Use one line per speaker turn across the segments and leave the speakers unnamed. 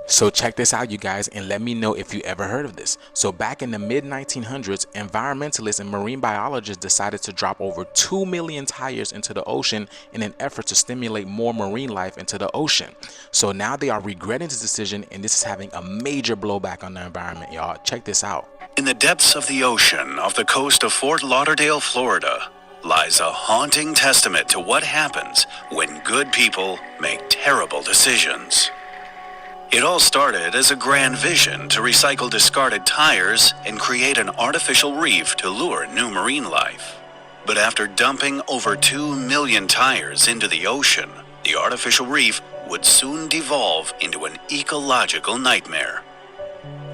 So check this out, you guys, and let me know if you ever heard of this. So back in the mid 1900s, environmentalists and marine biologists decided to drop over 2 million tires into the ocean in an effort to stimulate more marine life into the ocean. So now they are regretting this decision, and this is having a major blowback on the environment, y'all. Check this out.
In the depths of the ocean off the coast of Fort Lauderdale, Florida, lies a haunting testament to what happens when good people make terrible decisions. It all started as a grand vision to recycle discarded tires and create an artificial reef to lure new marine life. But after dumping over 2 million tires into the ocean, the artificial reef would soon devolve into an ecological nightmare.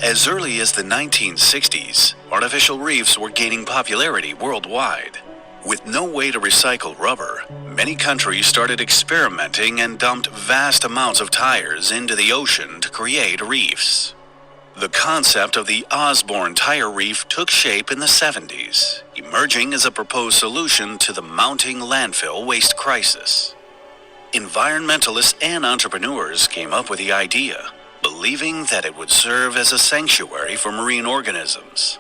As early as the 1960s, artificial reefs were gaining popularity worldwide. With no way to recycle rubber, many countries started experimenting and dumped vast amounts of tires into the ocean to create reefs. The concept of the Osborne Tire Reef took shape in the 70s, emerging as a proposed solution to the mounting landfill waste crisis. Environmentalists and entrepreneurs came up with the idea, believing that it would serve as a sanctuary for marine organisms.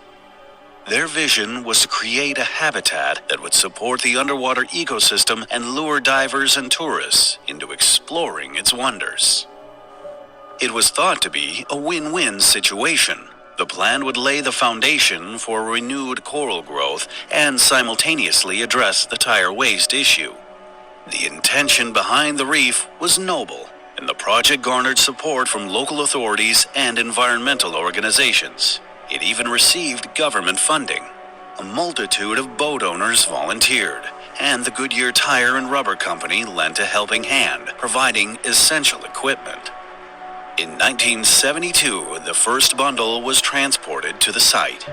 Their vision was to create a habitat that would support the underwater ecosystem and lure divers and tourists into exploring its wonders. It was thought to be a win-win situation. The plan would lay the foundation for renewed coral growth and simultaneously address the tire waste issue. The intention behind the reef was noble, and the project garnered support from local authorities and environmental organizations. It even received government funding. A multitude of boat owners volunteered, and the Goodyear Tire and Rubber Company lent a helping hand, providing essential equipment. In 1972, the first bundle was transported to the site.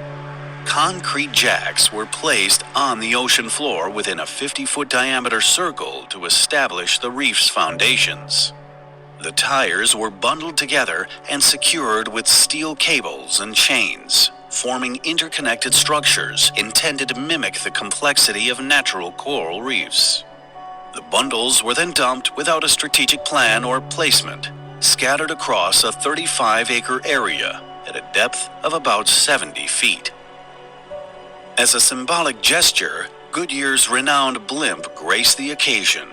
Concrete jacks were placed on the ocean floor within a 50-foot diameter circle to establish the reef's foundations. The tires were bundled together and secured with steel cables and chains, forming interconnected structures intended to mimic the complexity of natural coral reefs. The bundles were then dumped without a strategic plan or placement, scattered across a 35-acre area at a depth of about 70 feet. As a symbolic gesture, Goodyear's renowned blimp graced the occasion,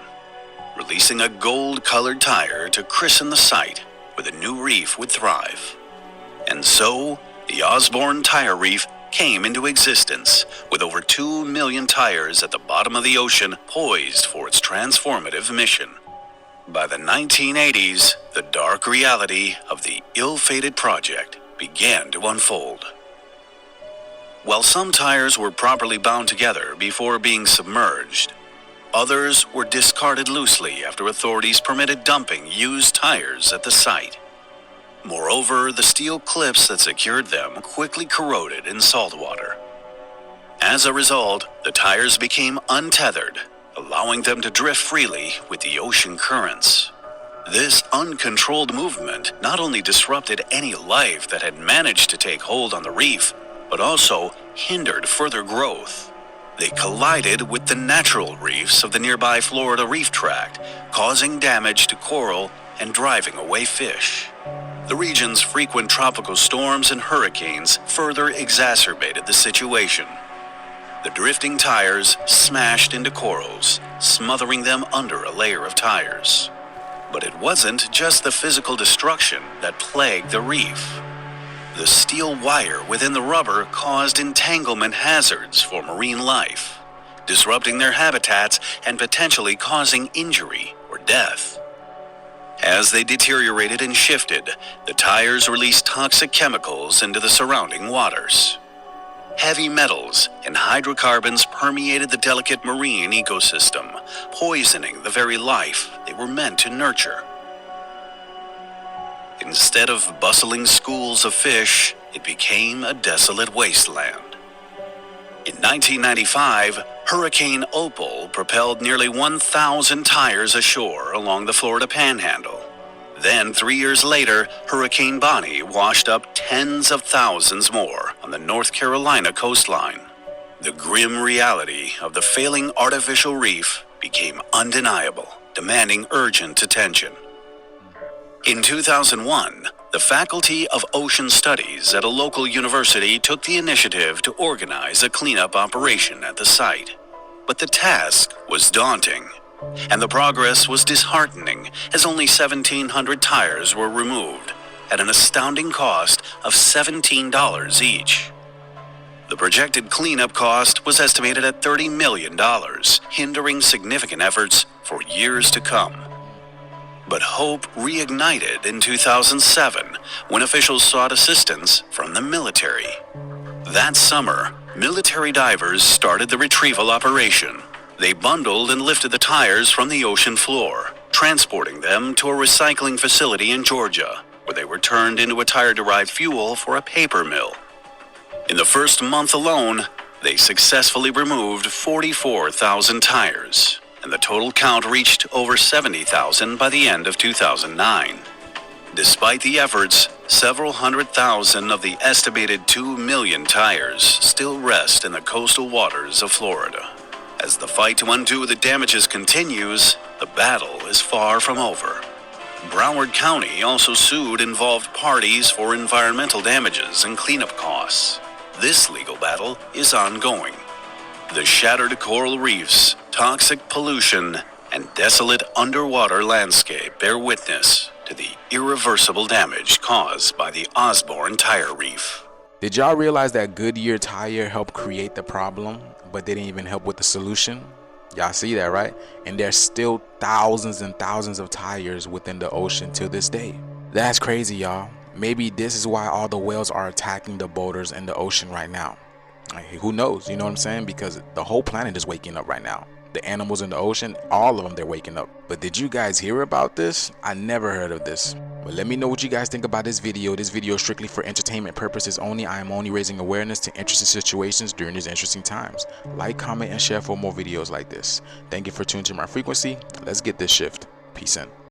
releasing a gold-colored tire to christen the site where the new reef would thrive. And so, the Osborne Tire Reef came into existence, with over 2 million tires at the bottom of the ocean poised for its transformative mission. By the 1980s, the dark reality of the ill-fated project began to unfold. While some tires were properly bound together before being submerged, others were discarded loosely after authorities permitted dumping used tires at the site. Moreover, the steel clips that secured them quickly corroded in salt water. As a result, the tires became untethered, allowing them to drift freely with the ocean currents. This uncontrolled movement not only disrupted any life that had managed to take hold on the reef, but also hindered further growth. They collided with the natural reefs of the nearby Florida Reef Tract, causing damage to coral and driving away fish. The region's frequent tropical storms and hurricanes further exacerbated the situation. The drifting tires smashed into corals, smothering them under a layer of tires. But it wasn't just the physical destruction that plagued the reef. The steel wire within the rubber caused entanglement hazards for marine life, disrupting their habitats and potentially causing injury or death. As they deteriorated and shifted, the tires released toxic chemicals into the surrounding waters. Heavy metals and hydrocarbons permeated the delicate marine ecosystem, poisoning the very life they were meant to nurture. Instead of bustling schools of fish, it became a desolate wasteland. In 1995, Hurricane Opal propelled nearly 1,000 tires ashore along the Florida Panhandle. Then, 3 years later, Hurricane Bonnie washed up tens of thousands more on the North Carolina coastline. The grim reality of the failing artificial reef became undeniable, demanding urgent attention. In 2001, The Faculty of Ocean Studies at a local university took the initiative to organize a cleanup operation at the site. But the task was daunting, and the progress was disheartening as only 1,700 tires were removed at an astounding cost of $17 each. The projected cleanup cost was estimated at $30 million, hindering significant efforts for years to come. But hope reignited in 2007 when officials sought assistance from the military. That summer, military divers started the retrieval operation. They bundled and lifted the tires from the ocean floor, transporting them to a recycling facility in Georgia, where they were turned into a tire-derived fuel for a paper mill. In the first month alone, they successfully removed 44,000 tires, and the total count reached over 70,000 by the end of 2009. Despite the efforts, several hundred thousand of the estimated 2 million tires still rest in the coastal waters of Florida. As the fight to undo the damages continues, the battle is far from over. Broward County also sued involved parties for environmental damages and cleanup costs. This legal battle is ongoing. The shattered coral reefs, toxic pollution, and desolate underwater landscape bear witness to the irreversible damage caused by the Osborne Tire Reef.
Did y'all realize that Goodyear tire helped create the problem, but they didn't even help with the solution? Y'all see that, right? And there's still thousands and thousands of tires within the ocean to this day. That's crazy, y'all. Maybe this is why all the whales are attacking the boaters in the ocean right now. Like, who knows? You know what I'm saying? Because the whole planet is waking up right now. The animals in the ocean, all of them, they're waking up. But did you guys hear about this? I never heard of this. But let me know what you guys think about this video. This video is strictly for entertainment purposes only. I am only raising awareness to interesting situations during these interesting times. Like, comment, and share for more videos like this. Thank you for tuning to my frequency. Let's get this shift. Peace in.